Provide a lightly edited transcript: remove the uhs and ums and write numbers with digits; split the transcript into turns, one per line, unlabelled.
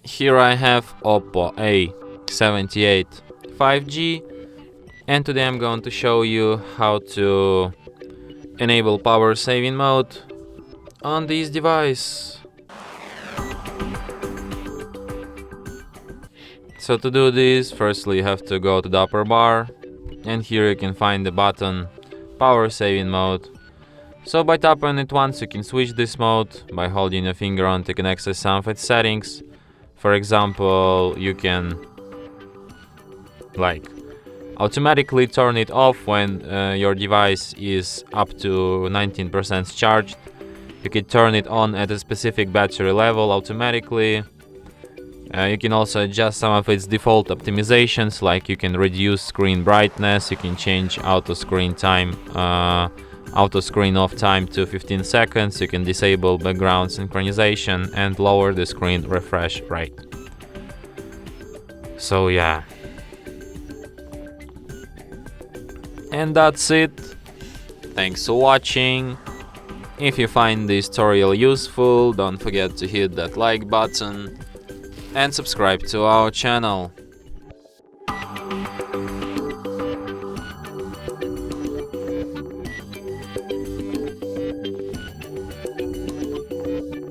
Here I have OPPO A78 5G, and today I'm going to show you how to enable power saving mode on this device. So to do this, firstly you have to go to the upper bar, and here you can find the button power saving mode. So by tapping it once you can switch this mode. By holding your finger on it you can access some of its settings. For example, you can automatically turn it off when your device is up to 19% charged. You can turn it on at a specific battery level automatically. You can also adjust some of its default optimizations, like you can reduce screen brightness, you can change auto screen off time to 15 seconds, you can disable background synchronization and lower the screen refresh rate. So yeah. And that's it. Thanks for watching. If you find this tutorial useful, don't forget to hit that like button and subscribe to our channel.